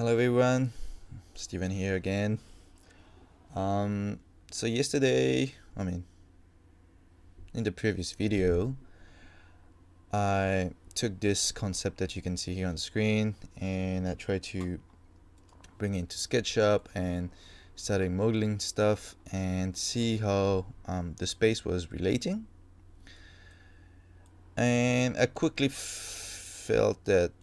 Hello everyone, Steven here again. So yesterday, in the previous video, I took this concept that you can see here on the screen and I tried to bring it into SketchUp and started modeling stuff and see how the space was relating. And I quickly felt that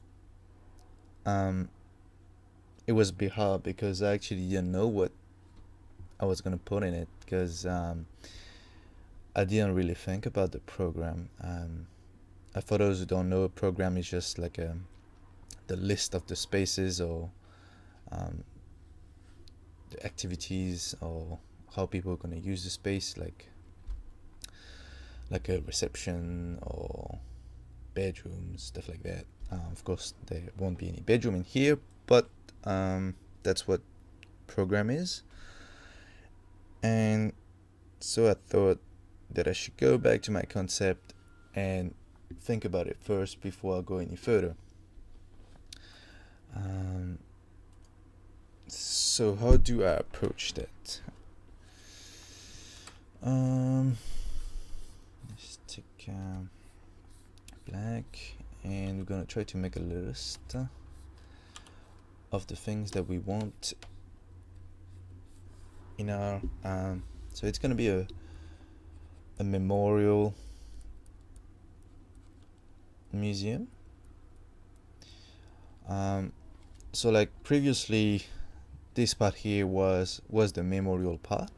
it was a bit hard because I actually didn't know what I was gonna put in it because I didn't really think about the program. For those who don't know, a program is just like the list of the spaces or the activities or how people are gonna use the space, like a reception or bedrooms, stuff like that. Of course, there won't be any bedroom in here, but that's what program is. And so I thought that I should go back to my concept and think about it first before I go any further. So how do I approach that? Let's take black and we're gonna try to make a list of the things that we want in our so it's gonna be a memorial museum. So like previously this part here was the memorial part,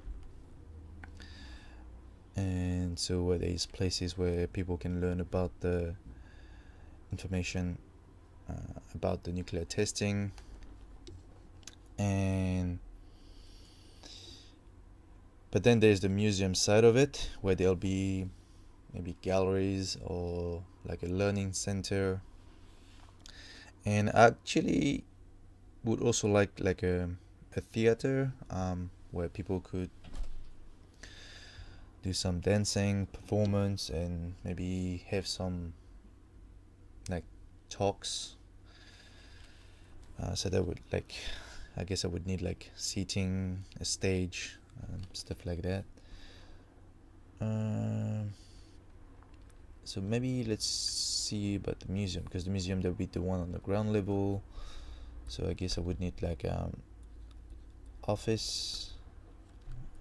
and so where there's places where people can learn about the information about the nuclear testing, but then there's the museum side of it where there'll be maybe galleries or like a learning center. And I actually would also like a theater where people could do some dancing performance and maybe have some like talks. So that would I guess I would need like seating, a stage, stuff like that. So maybe let's see about the museum, because the museum that would be the one on the ground level. So I guess I would need like office,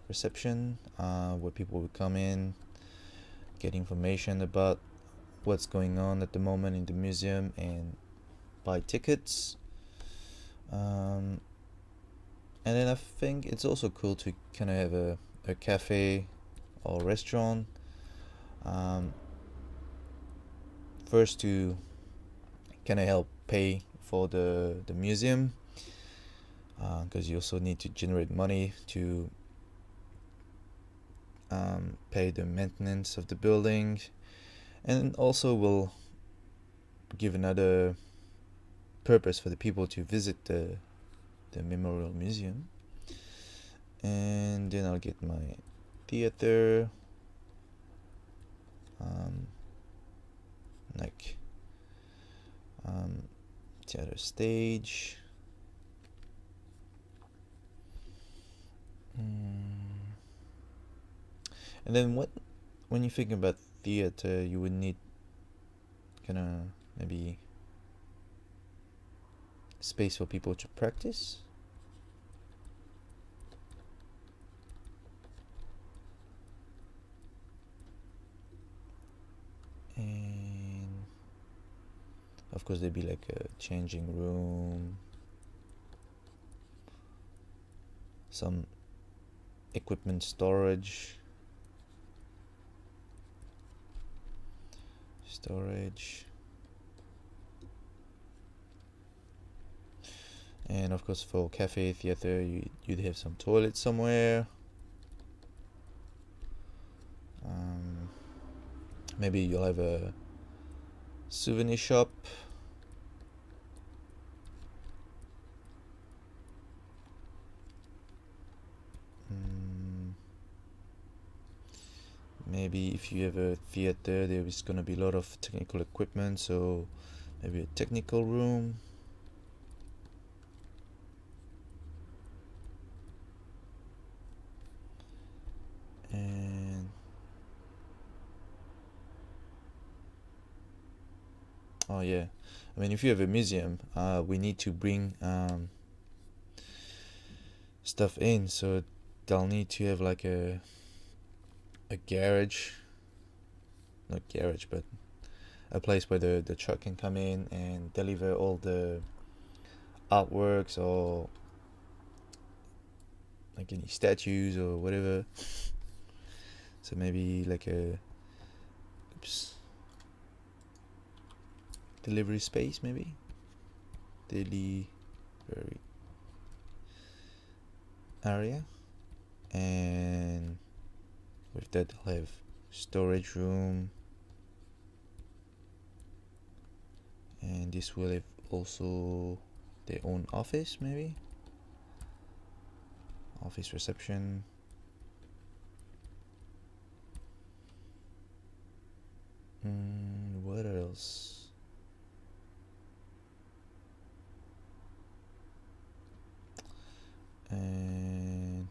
reception, where people would come in, get information about what's going on at the moment in the museum and buy tickets. And then I think it's also cool to kind of have a cafe or restaurant. First to kind of help pay for the museum, because you also need to generate money to pay the maintenance of the building, and also will give another purpose for the people to visit the memorial museum. And then I'll get my theater, like theater stage. And then when you think about theater, you would need kind of maybe space for people to practice. And of course there'd be like a changing room, some equipment storage, and of course for cafe theater you'd have some toilets somewhere. Maybe you'll have a souvenir shop. Maybe if you have a theater, there is going to be a lot of technical equipment, so maybe a technical room. I mean, if you have a museum, we need to bring stuff in, so they'll need to have like a garage, not garage, but a place where the truck can come in and deliver all the artworks or like any statues or whatever. So maybe like a delivery space, maybe delivery area, and with that I'll have storage room, and this will have also their own office, maybe office reception. What else? And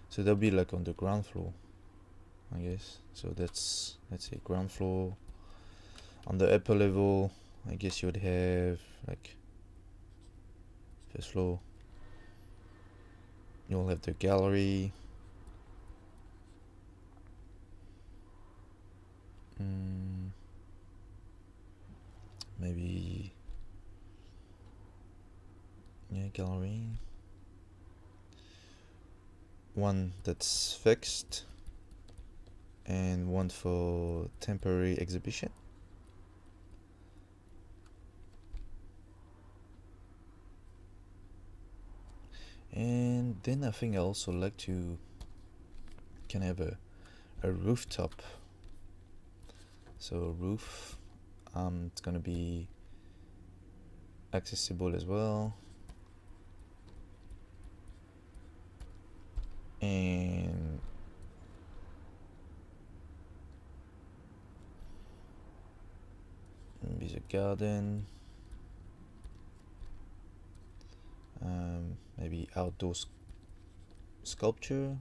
so they'll be like on the ground floor, I guess. So that's, let's say, ground floor. On the upper level, I guess you would have like first floor, you'll have the gallery. Maybe, yeah, gallery. One that's fixed and one for temporary exhibition. And then I think I also like to can have a rooftop. So a roof, it's gonna be accessible as well. And maybe a garden. Maybe outdoor sculpture.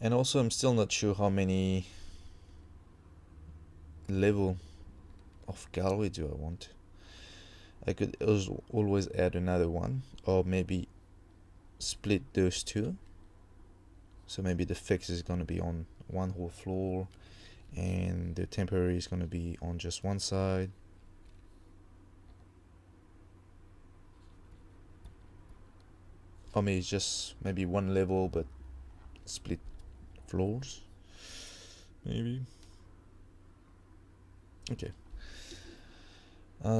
And also I'm still not sure how many level of gallery do I want. I could always add another one, or maybe split those two. So maybe the fix is going to be on one whole floor and the temporary is going to be on just one side. Or maybe it's just maybe one level but split floors. Maybe. Okay.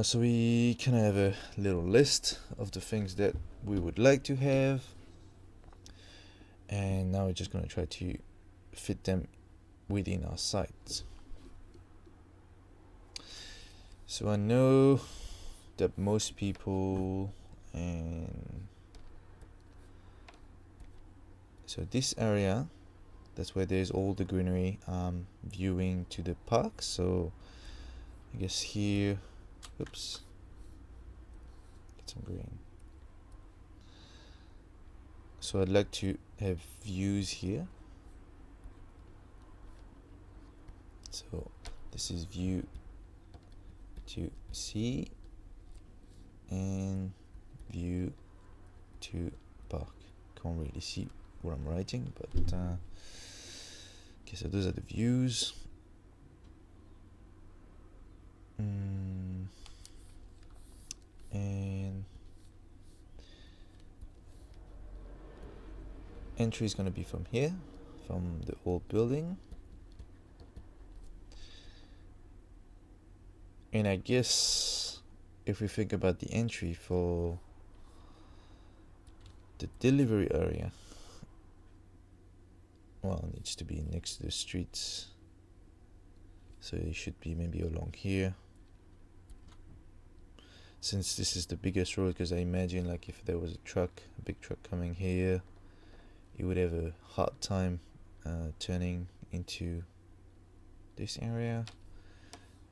So we kind of have a little list of the things that we would like to have. And now we're just going to try to fit them within our site. So I know that most people, and so this area, that's where there's all the greenery, viewing to the park. So I guess here, oops, get some green. So I'd like to have views here. So this is view to sea and view to park. Can't really see what I'm writing, but okay, so those are the views. And entry is going to be from here, from the old building. And I guess if we think about the entry for the delivery area, well, it needs to be next to the streets. So it should be maybe along here. Since this is the biggest road, because I imagine like if there was a big truck coming here, it would have a hard time turning into this area.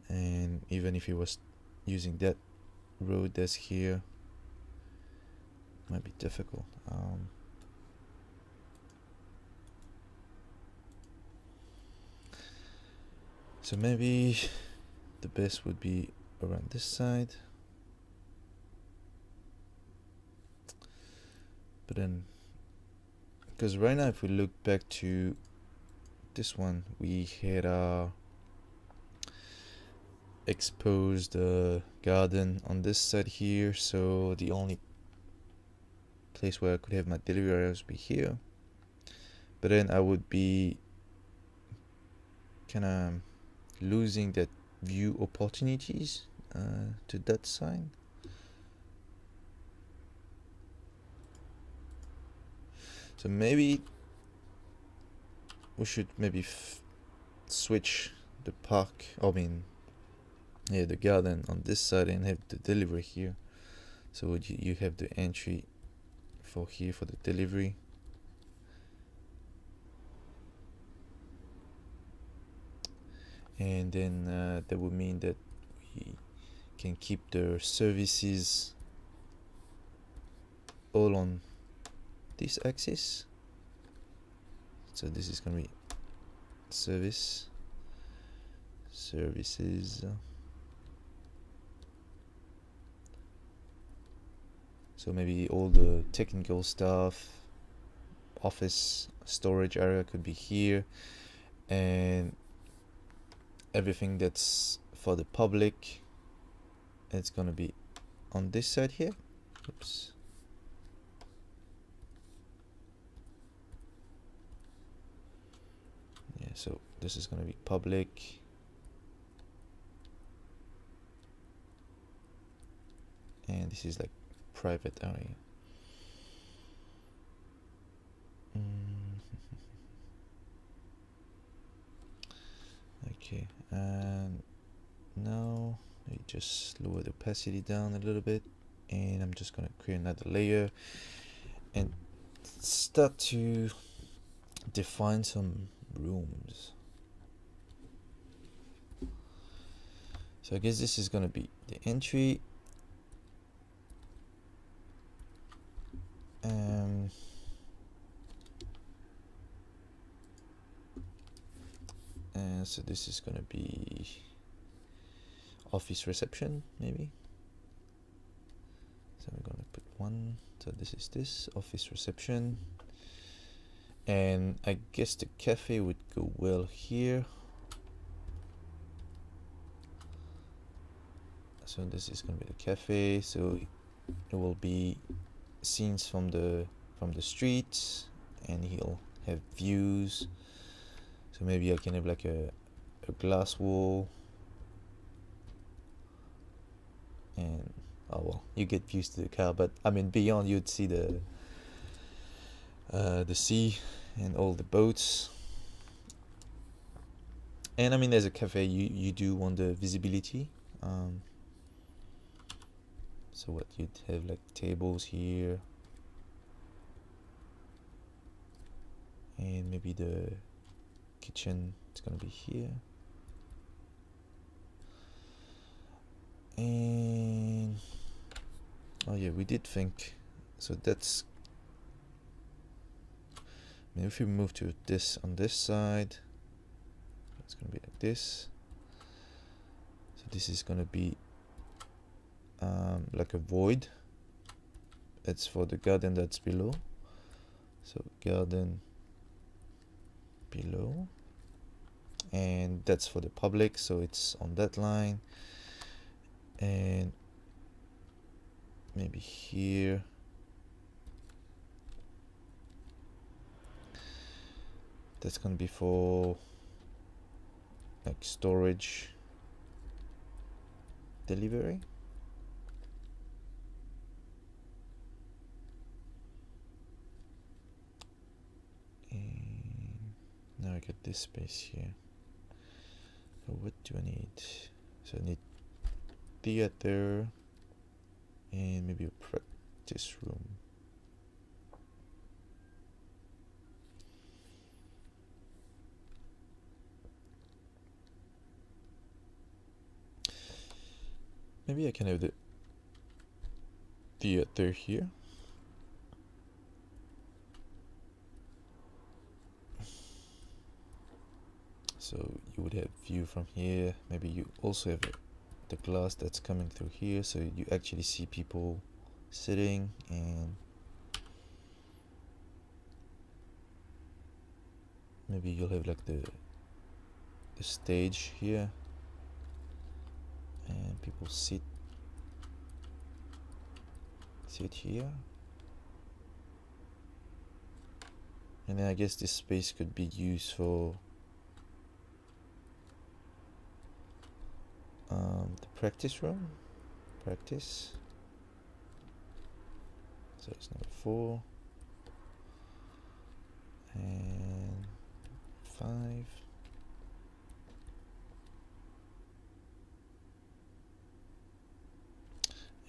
And even if it was using that road that's here, might be difficult. So maybe the best would be around this side. But then, because right now if we look back to this one, we had exposed garden on this side here, so the only place where I could have my delivery areas would be here. But then I would be kind of losing that view opportunities to that side. So maybe we should maybe switch the park, the garden on this side and have the delivery here. So you have the entry for here for the delivery. And then that would mean that we can keep the services all on this axis. So this is going to be services. So maybe all the technical stuff, office storage area could be here, and everything that's for the public, it's gonna be on this side here. Oops. Yeah, so this is gonna be public. And this is like private area. Okay, and now I just lower the opacity down a little bit, and I'm just gonna create another layer and start to define some rooms. So I guess this is gonna be the entry. And so this is gonna be office reception, maybe. So we're gonna put one. So this is this office reception, and I guess the cafe would go well here. So this is gonna be the cafe. So it will be scenes from the streets, and he'll have views. So maybe I can have like a glass wall, and oh well, you get used to the car, but I mean beyond you'd see the sea and all the boats. And I mean as a cafe you do want the visibility. So what you'd have like tables here, and maybe the kitchen is gonna be here, and oh yeah, we did think, so that's, I mean, if we move to this on this side, it's gonna be like this. So this is gonna be like a void. It's for the garden that's below. So garden below, and that's for the public, so it's on that line. And maybe here that's gonna be for like storage delivery. And now I get this space here. So what do I need? So I need theater and maybe a practice room. Maybe I can have the theater here. So you would have view from here. Maybe you also have the glass that's coming through here, so you actually see people sitting, and maybe you'll have like the stage here, and people sit here. And then I guess this space could be used for the practice room. Practice. So it's number 4 and 5.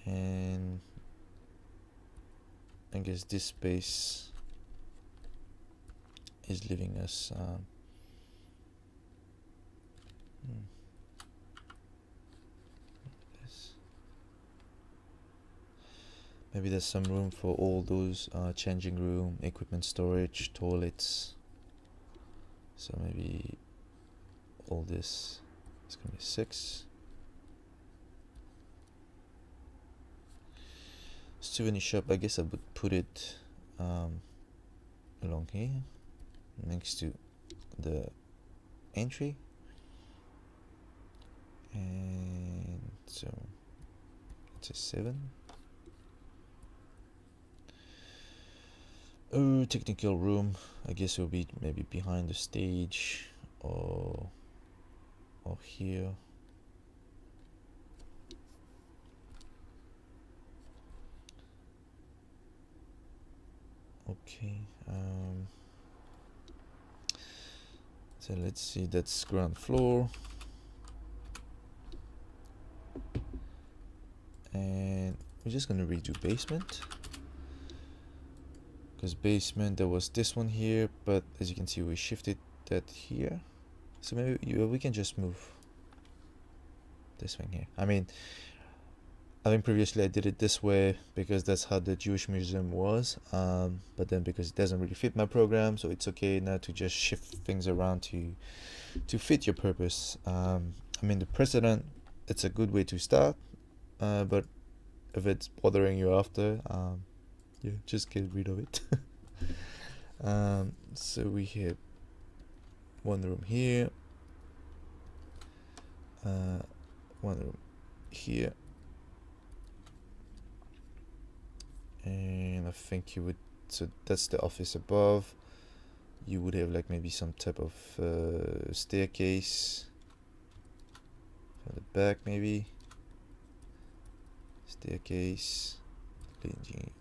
And I guess this space is leaving us this. Maybe there's some room for all those changing room, equipment storage, toilets. So maybe all this is gonna be 6. Souvenir shop, I guess I would put it along here next to the entry, and so it's a 7. Oh, technical room, I guess it will be maybe behind the stage or here. Okay, so let's see, that's ground floor, and we're just gonna redo basement, because basement, there was this one here, but as you can see, we shifted that here. So maybe we can just move this one here. I think previously I did it this way because that's how the Jewish Museum was, but then because it doesn't really fit my program, so it's okay now to just shift things around to fit your purpose. The precedent, it's a good way to start, but if it's bothering you after, yeah, just get rid of it. So we have one room here, one room here, and I think you would, so that's the office above. You would have like maybe some type of staircase from the back, maybe staircase leading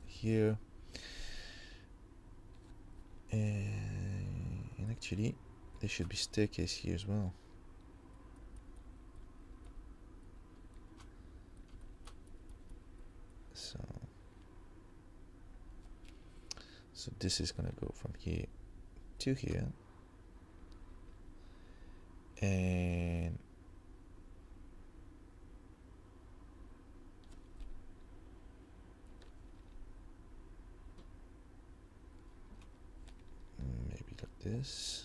here, and actually there should be staircase here as well. So this is gonna go from here to here, and maybe like this,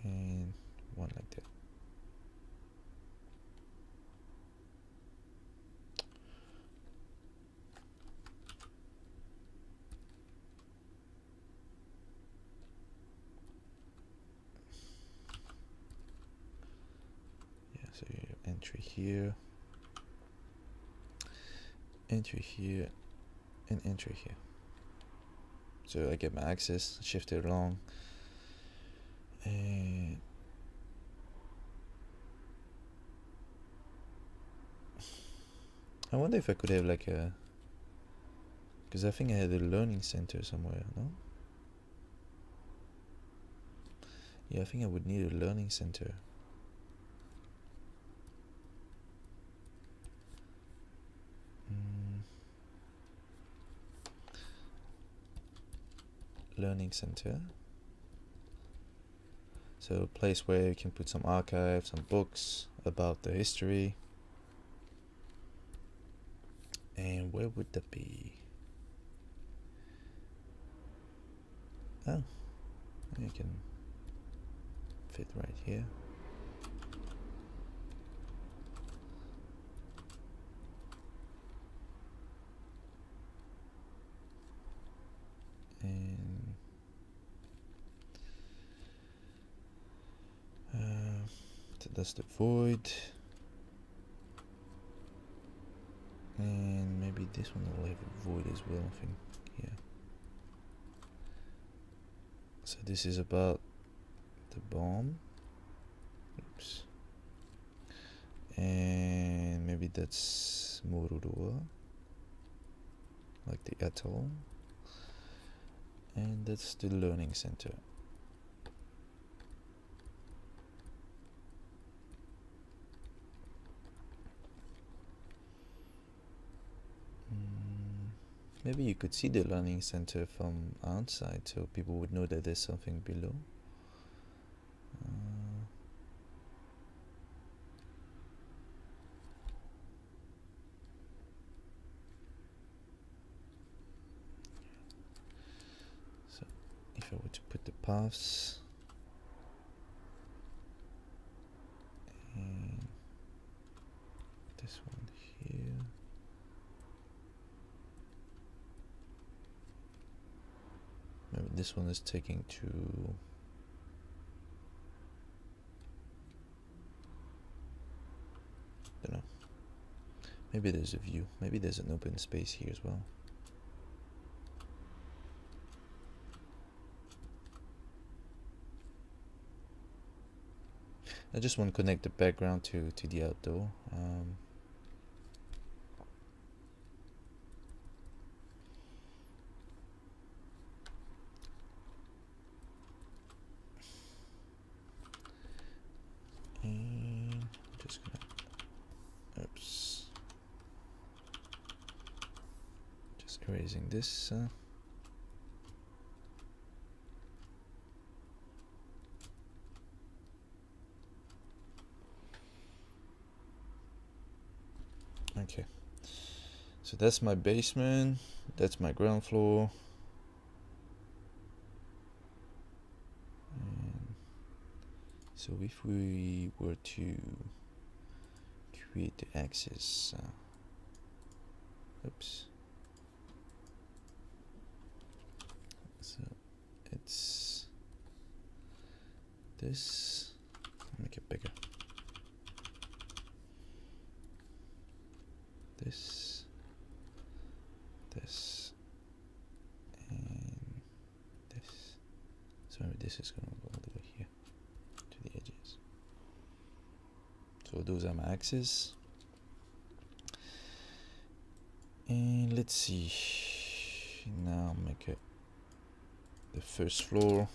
and one like that. So you have entry here, and entry here. So I get my axis, shift it along, and I wonder if I could have like a, because I think I had a learning center somewhere, no? Yeah, I think I would need a learning center. Learning center. So a place where you can put some archives, some books about the history. And where would that be? Oh, You can fit right here. And so that's the void. And maybe this one will have a void as well, I think. Yeah. So this is about the bomb. Oops. And maybe that's Mororoa, like the atoll. And that's the learning center. Maybe you could see the learning center from outside, so people would know that there's something below. So if I were to put the paths and this one here. Maybe this one is taking to don't know. Maybe there's a view. Maybe there's an open space here as well. I just want to connect the background to the outdoor. And just gonna, oops, just erasing this. Okay, so that's my basement, that's my ground floor. And so if we were to create the axis, oops, so it's this, make it bigger. This, and this. So this is going to go all the way here to the edges. So those are my axes. And let's see. Now make it the first floor.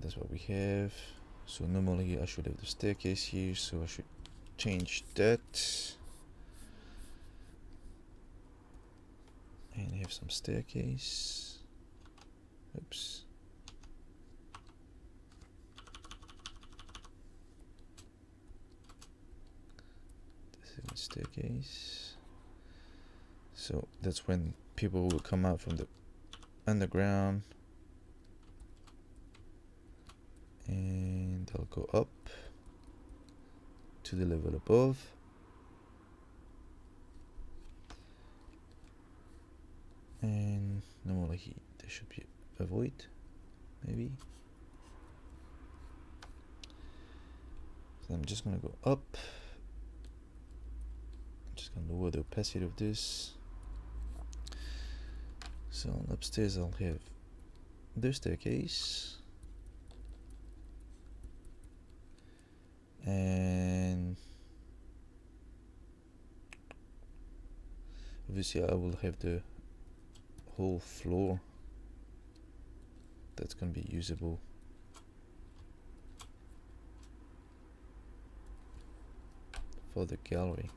That's what we have. So normally I should have the staircase here, so I should change that and have some staircase. Oops. This is the staircase. So that's when people will come out from the underground. And they'll go up to the level above. And normally there should be a void, maybe. So I'm just gonna go up. I'm just gonna lower the opacity of this. So upstairs I'll have the staircase. And obviously I will have the whole floor that's going to be usable for the gallery.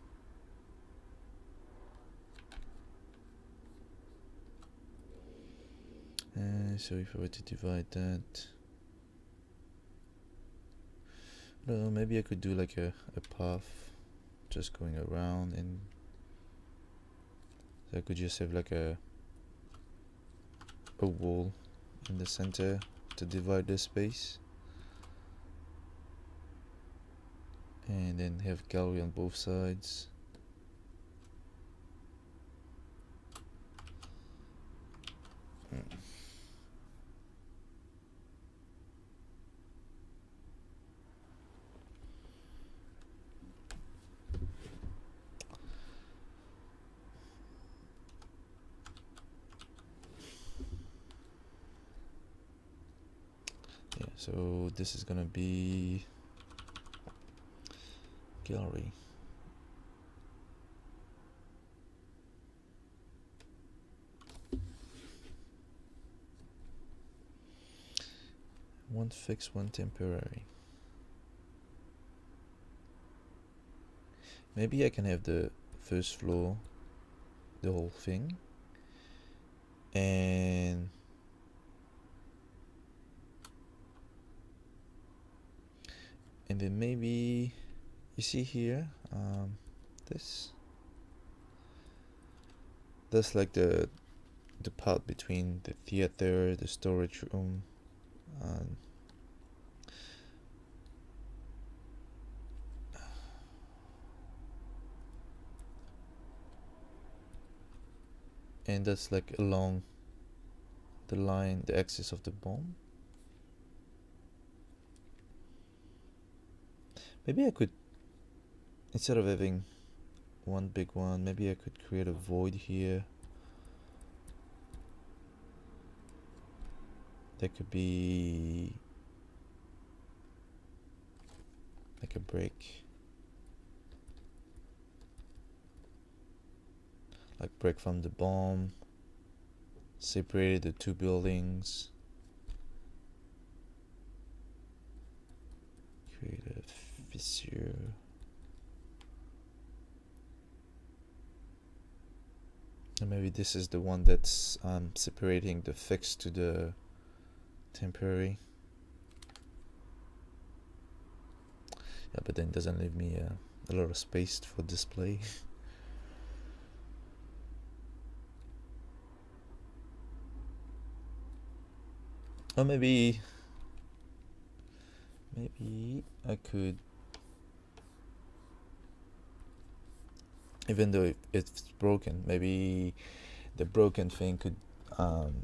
So if I were to divide that, maybe I could do like a path just going around, and So I could just have like a wall in the center to divide the space, and then have gallery on both sides. Yeah, so this is gonna be gallery. One fixed, one temporary. Maybe I can have the first floor, the whole thing, and then maybe you see here, that's like the part between the theater, the storage room, and that's like along the line, the axis of the bomb. Maybe I could, instead of having one big one, maybe I could create a void here. That could be like a break, like break from the bomb, separate the two buildings, create a fissure. And maybe this is the one that's separating the fixed to the temporary. Yeah, but then it doesn't leave me a lot of space for display. Or maybe I could, even though it's broken, maybe the broken thing could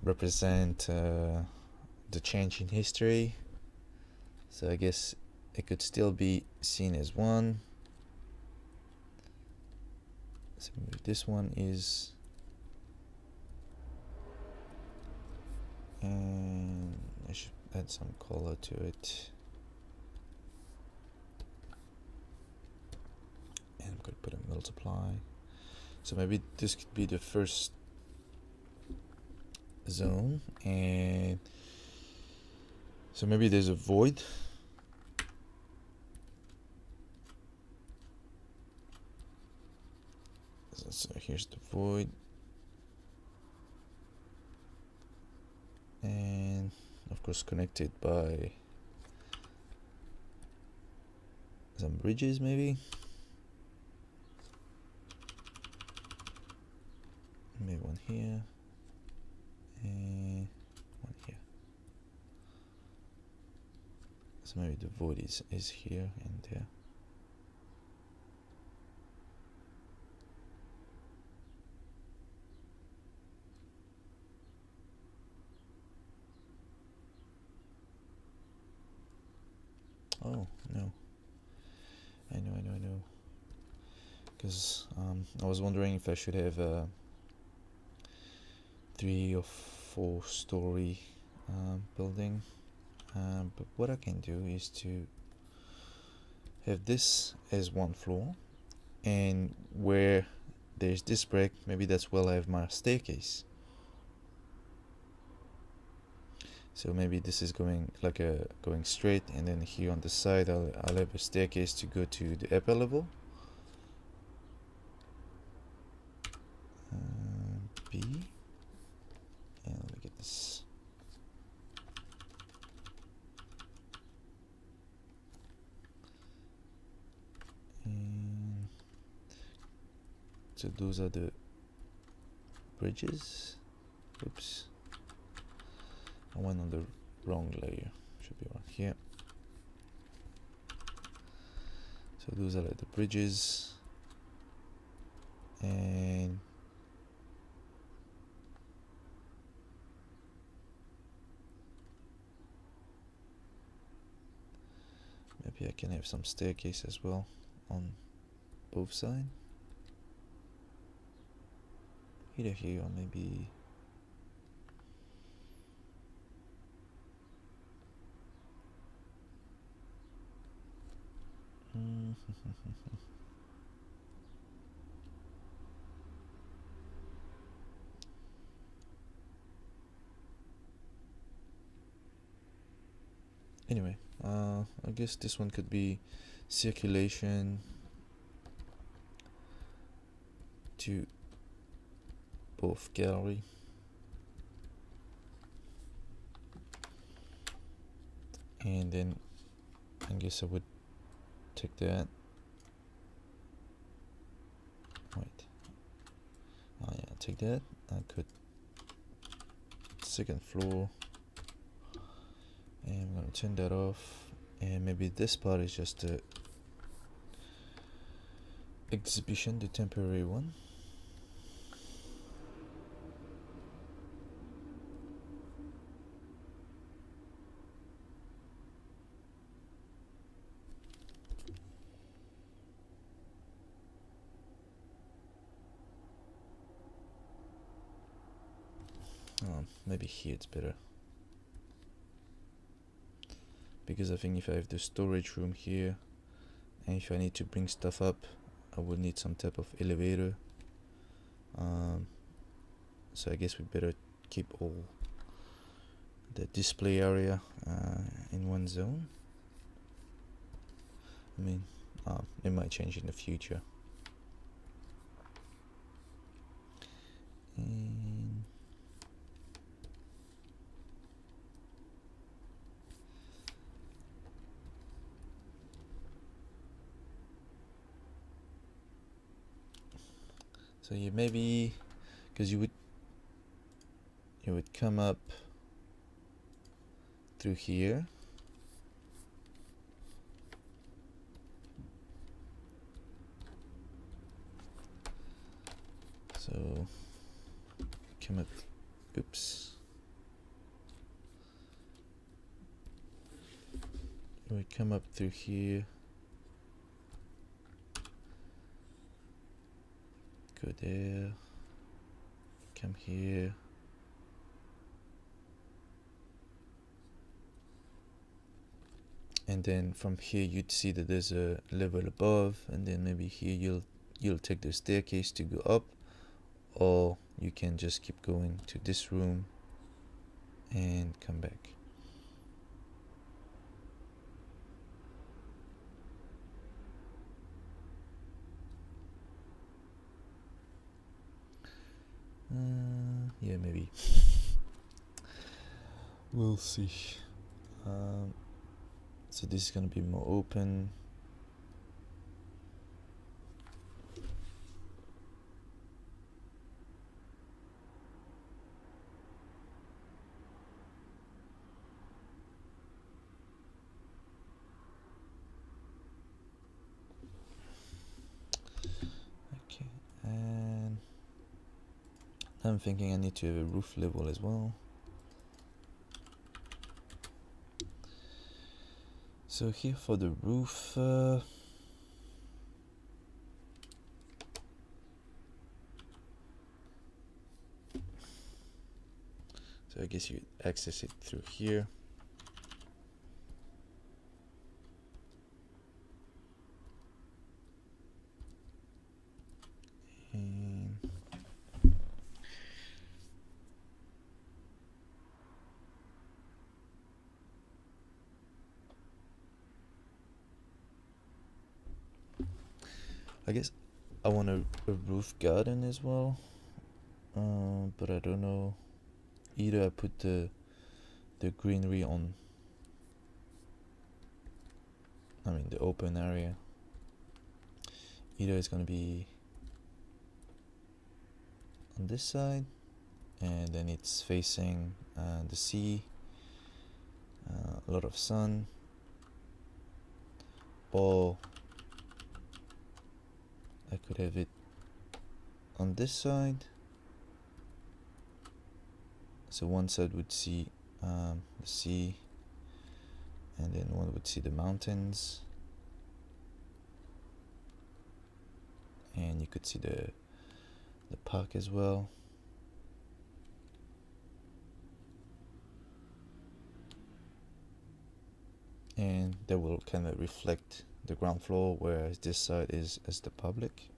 represent the change in history. So I guess it could still be seen as one. So maybe this one is, and I should add some color to it. And I'm going to put a multiply. So maybe this could be the first zone, and so maybe there's a void. So here's the void, and of course connected by some bridges, maybe one here and one here. So maybe the void is here and there. Oh no, I know, because I was wondering if I should have a 3 or 4 story building, but what I can do is to have this as one floor, and where there's this break, maybe that's where I have my staircase. So maybe this is going like going straight, and then here on the side I'll have a staircase to go to the upper level. B, and let me get this. And so those are the bridges. Oops, I went on the wrong layer. Should be around here. So those are like the bridges, and maybe I can have some staircase as well on both sides. Either here or maybe anyway, I guess this one could be circulation to both gallery. And then I guess I would take that. Wait. Oh yeah, take that. I could second floor. And I'm gonna turn that off. And maybe this part is just the exhibition, the temporary one. Maybe here it's better, because I think if I have the storage room here and if I need to bring stuff up, I would need some type of elevator. So I guess we better keep all the display area in one zone. I mean, it might change in the future. And so you maybe, because you would come up through here. So come up, oops. You would come up through here. Go there, come here, and then from here you'd see that there's a level above, and then maybe here you'll take the staircase to go up, or you can just keep going to this room and come back. Yeah, maybe. We'll see. So this is gonna be more open. Okay, and I'm thinking I need to have a roof level as well. So here for the roof, so I guess you access it through here. And I guess I want a roof garden as well, but I don't know. Either I put the greenery on, I mean the open area. Either it's gonna be on this side, and then it's facing the sea, a lot of sun. Or I could have it on this side, so one side would see the sea, and then one would see the mountains, and you could see the park as well. And that will kind of reflect the ground floor, whereas this side is as the public.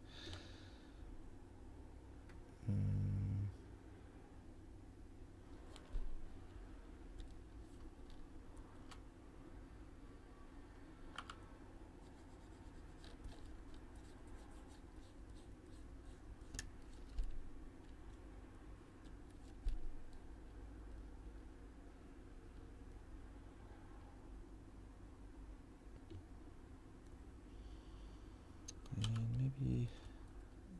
And maybe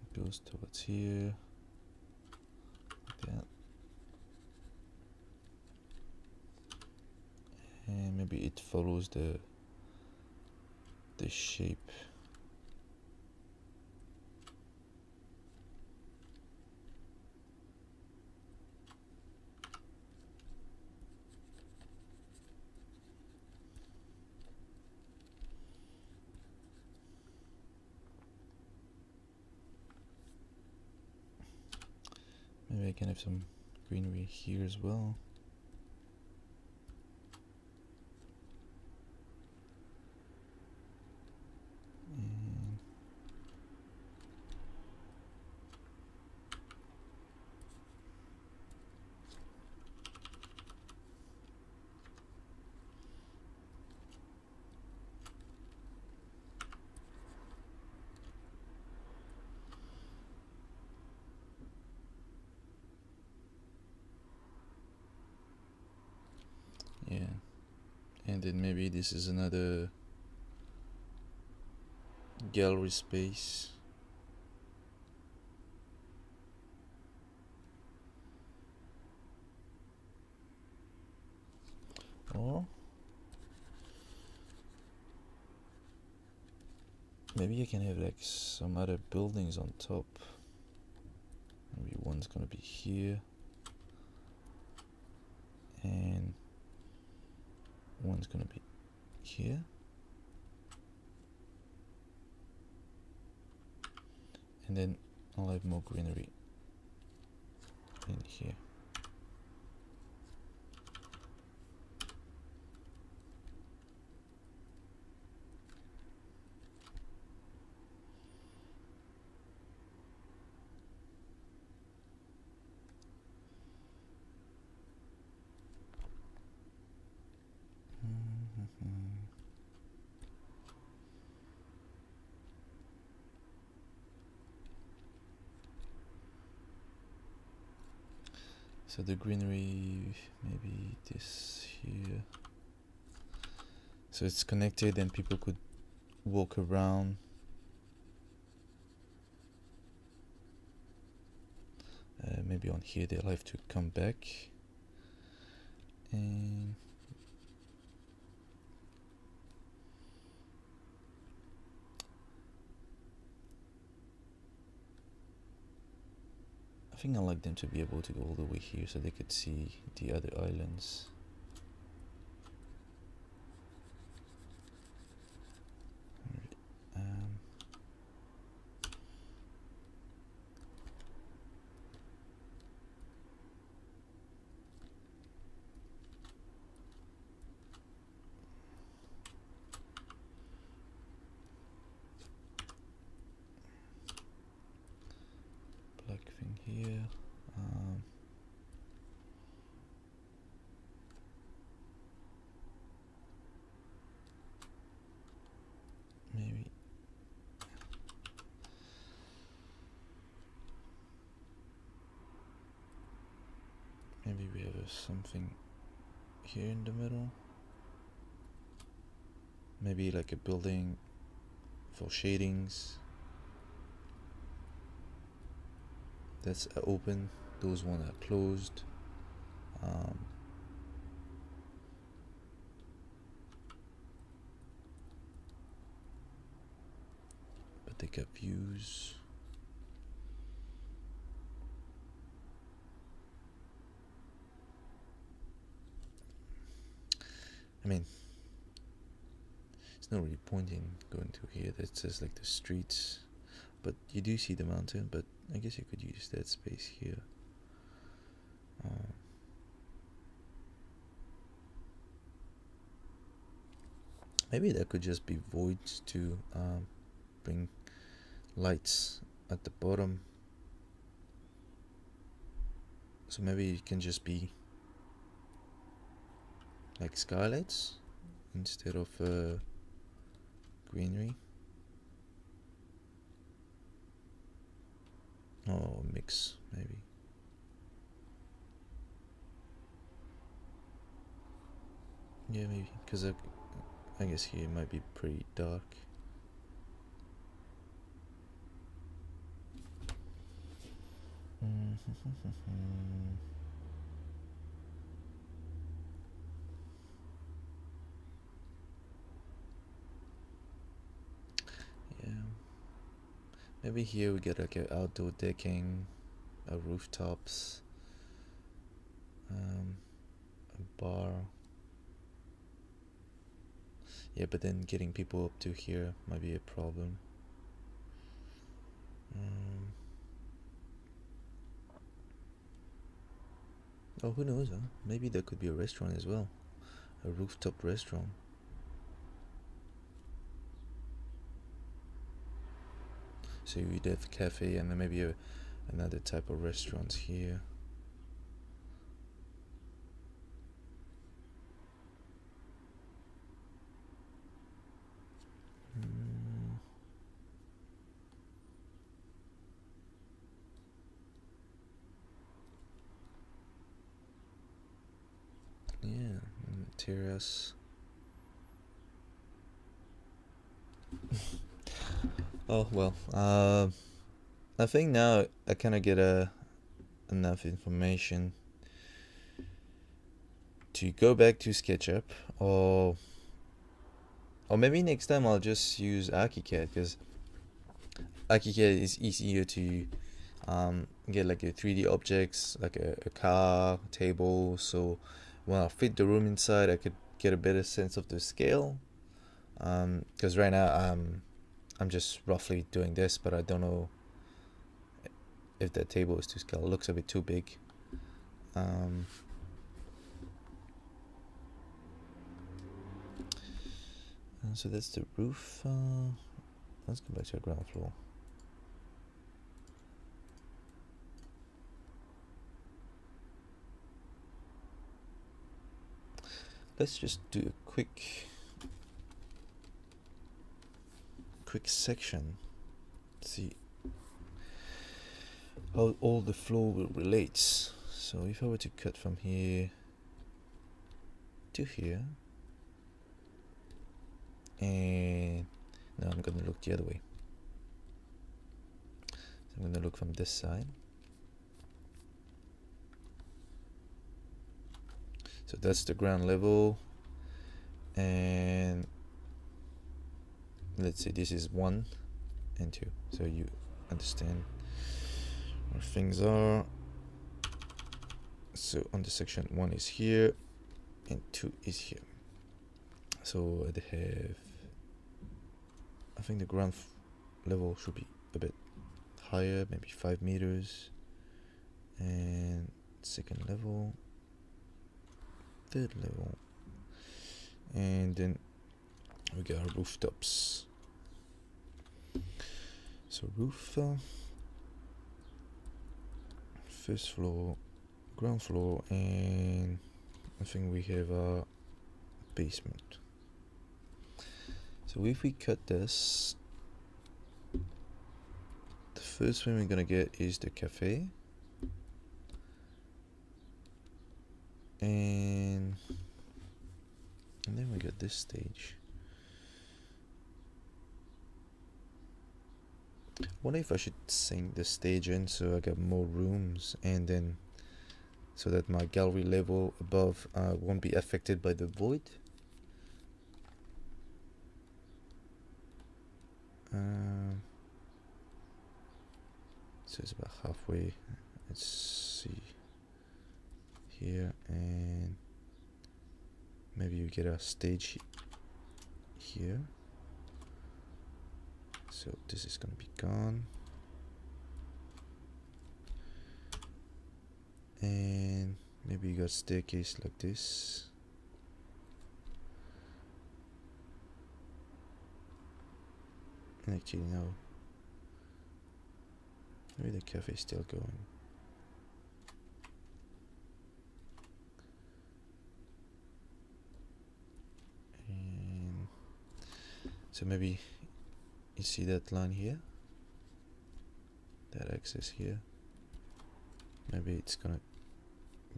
it goes towards here, like that. And maybe it follows the shape. Maybe I can have some greenery here as well. And yeah, and then maybe this is another gallery space. Or maybe I can have like some other buildings on top. Maybe one's gonna be here, and one's gonna be here, and then I'll have more greenery in here. So the greenery, maybe this here. So it's connected and people could walk around. Maybe on here they'll have to come back. And I think I like them to be able to go all the way here so they could see the other islands. Black thing here. Maybe we have something here in the middle. Maybe like a building for shadings. that's open, those ones are closed. But they got views. I mean, it's not really point in going to here. That's just like the streets, but you do see the mountain. But I guess you could use that space here. Maybe that could just be voids to bring lights at the bottom. So maybe it can just be like skylights instead of greenery. Oh, mix maybe. Yeah, maybe, because I guess here it might be pretty dark. Yeah, maybe here we get like an outdoor decking, rooftops, a bar. Yeah, but then getting people up to here might be a problem. Oh, who knows, huh? Maybe there could be a restaurant as well. A rooftop restaurant. So you'd have cafe and then maybe another type of restaurants here. Yeah, terrace. Oh well, I think now I kind of get enough information to go back to SketchUp, or maybe next time I'll just use ArchiCAD, because ArchiCAD is easier to get like a 3D objects, like a car, table. So when I fit the room inside, I could get a better sense of the scale. Because right now I'm just roughly doing this, but I don't know if that table is to scale. It looks a bit too big. So that's the roof. Let's go back to the ground floor. Let's just do a quick section. See how all the floor will relate. So if I were to cut from here to here, and now I'm gonna look the other way. So I'm gonna look from this side. So that's the ground level, and let's say this is 1 and 2, so you understand where things are. So on the section 1 is here and 2 is here. So I think the ground level should be a bit higher, maybe 5 meters, and second level, third level, and then we got our rooftops. So roof, first floor, ground floor, and I think we have a basement. So if we cut this, the first thing we're gonna get is the cafe, and then we got this stage. Wonder if I should sink the stage in so I get more rooms, and then so that my gallery level above won't be affected by the void. So it's about halfway. Let's see here, and maybe you get a stage here. So this is gonna be gone, and maybe you got staircase like this. Actually, no. Maybe the cafe is still going. And so maybe you see that line here, that axis here. Maybe it's gonna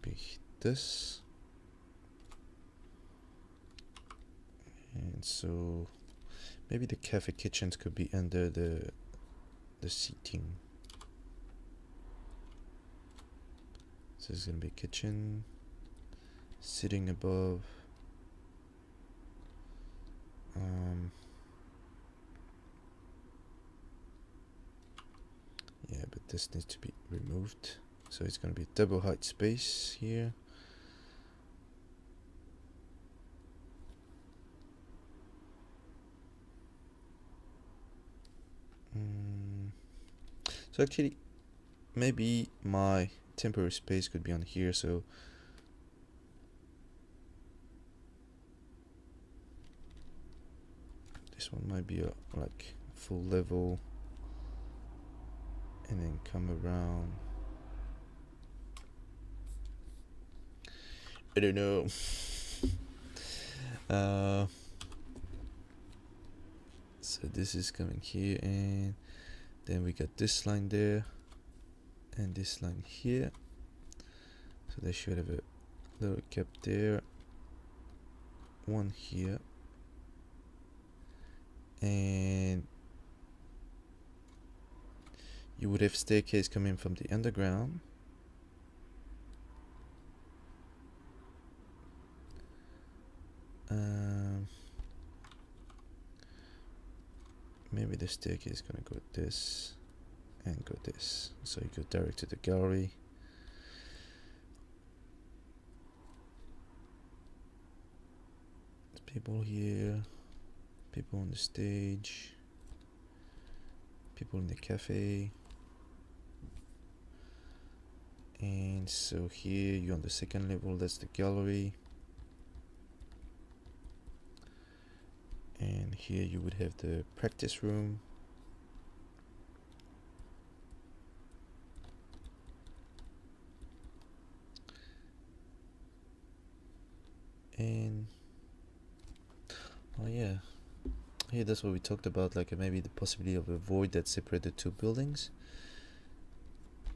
be this, and so maybe the cafe kitchens could be under the seating. So it's gonna be kitchen sitting above. Yeah, but this needs to be removed. So it's gonna be double height space here. So actually, maybe my temporary space could be on here. So this one might be a like full level, and then come around. I don't know. So this is coming here, and then we got this line there, and this line here. So they should have a little gap there, one here, and you would have staircase coming from the underground. Maybe the staircase is gonna go this and go this, so you go direct to the gallery. There's people here, people on the stage, people in the cafe, and so here you're on the second level, that's the gallery, and here you would have the practice room. And oh yeah, here that's what we talked about, like maybe the possibility of a void that separated two buildings.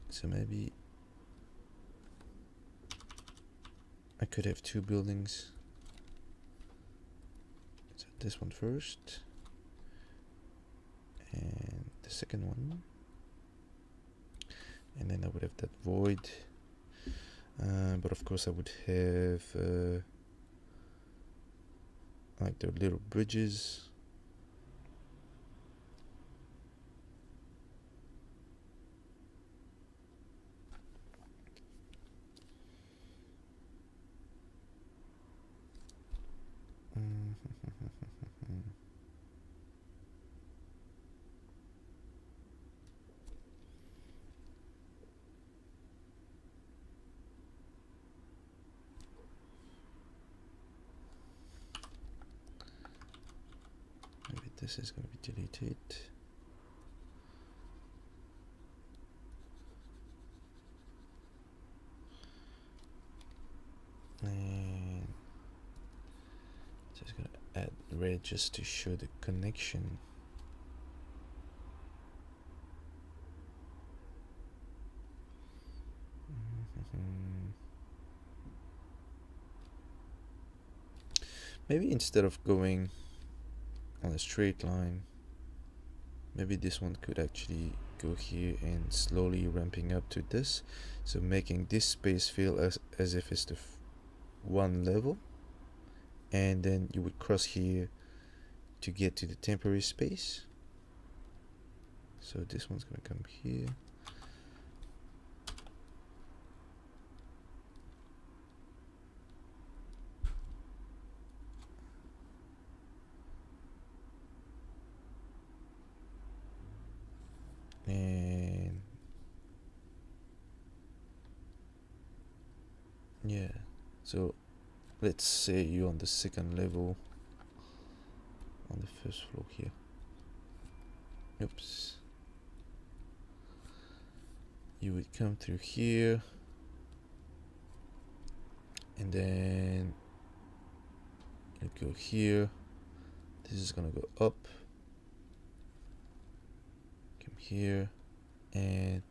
So maybe I could have two buildings. So this one first, and the second one, and then I would have that void. But of course I would have like the little bridges. Maybe this is going to be deleted. And just going to add red just to show the connection. Maybe instead of going on a straight line, maybe this one could actually go here and slowly ramping up to this, so making this space feel as if it's the one level, and then you would cross here to get to the temporary space. So this one's gonna come here. And yeah, so let's say you're on the second level on the first floor here. Oops. You would come through here, and then you'd go here. This is gonna go up, come here, and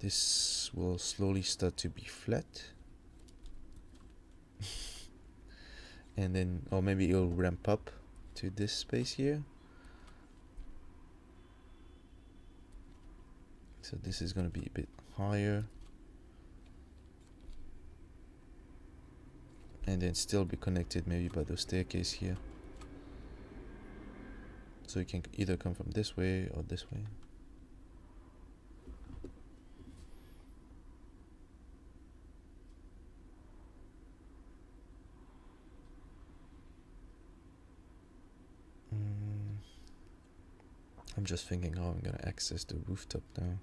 this will slowly start to be flat. And then, or maybe it'll ramp up to this space here. So this is gonna be a bit higher, and then still be connected maybe by the staircase here. So you can either come from this way or this way. I'm just thinking how I'm gonna access the rooftop now.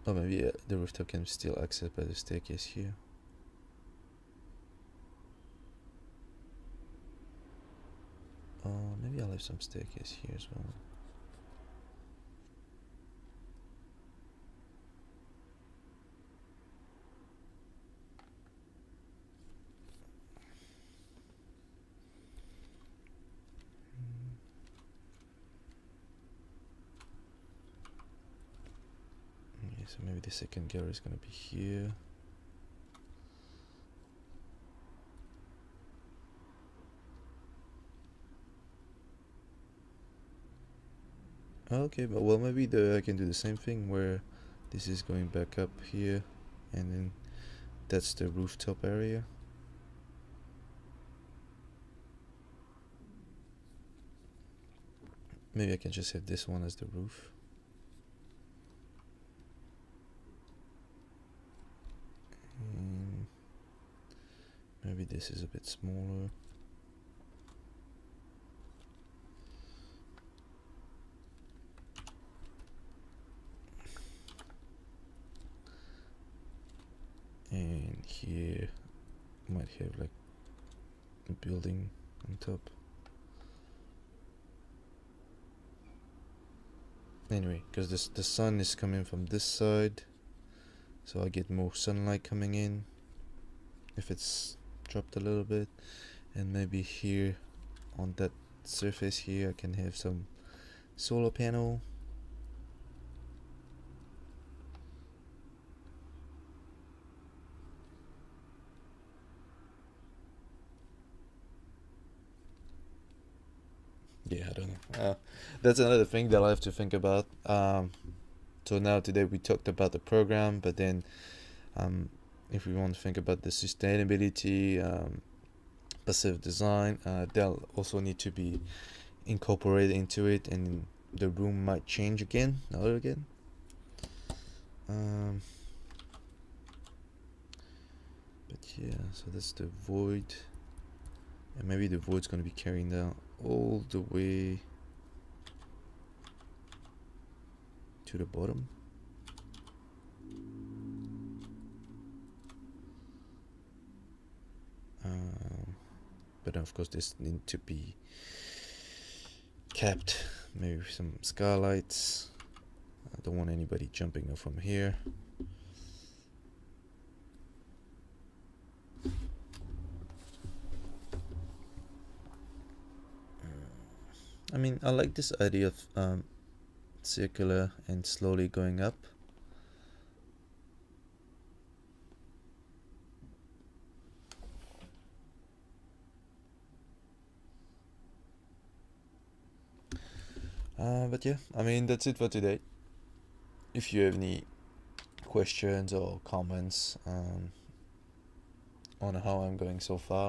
Oh, maybe the rooftop can still access by the staircase here. Maybe I'll have some staircase here as well. Yeah, so maybe the second gallery is gonna be here. Okay, but well, maybe I can do the same thing where this is going back up here, and then that's the rooftop area. Maybe I can just have this one as the roof. Maybe this is a bit smaller. And here might have like a building on top. Anyway, because the sun is coming from this side, so I get more sunlight coming in if it's dropped a little bit. And maybe here on that surface here I can have some solar panel. Yeah, I don't know. That's another thing that I have to think about. So now today we talked about the program, but then if we want to think about the sustainability, passive design, they'll also need to be incorporated into it, and the room might change again. But yeah, so that's the void, and maybe the void's going to be carrying down all the way to the bottom. But of course this needs to be capped, maybe with some skylights. I don't want anybody jumping up from here. I mean, I like this idea of circular and slowly going up. But yeah, I mean, that's it for today. If you have any questions or comments on how I'm going so far,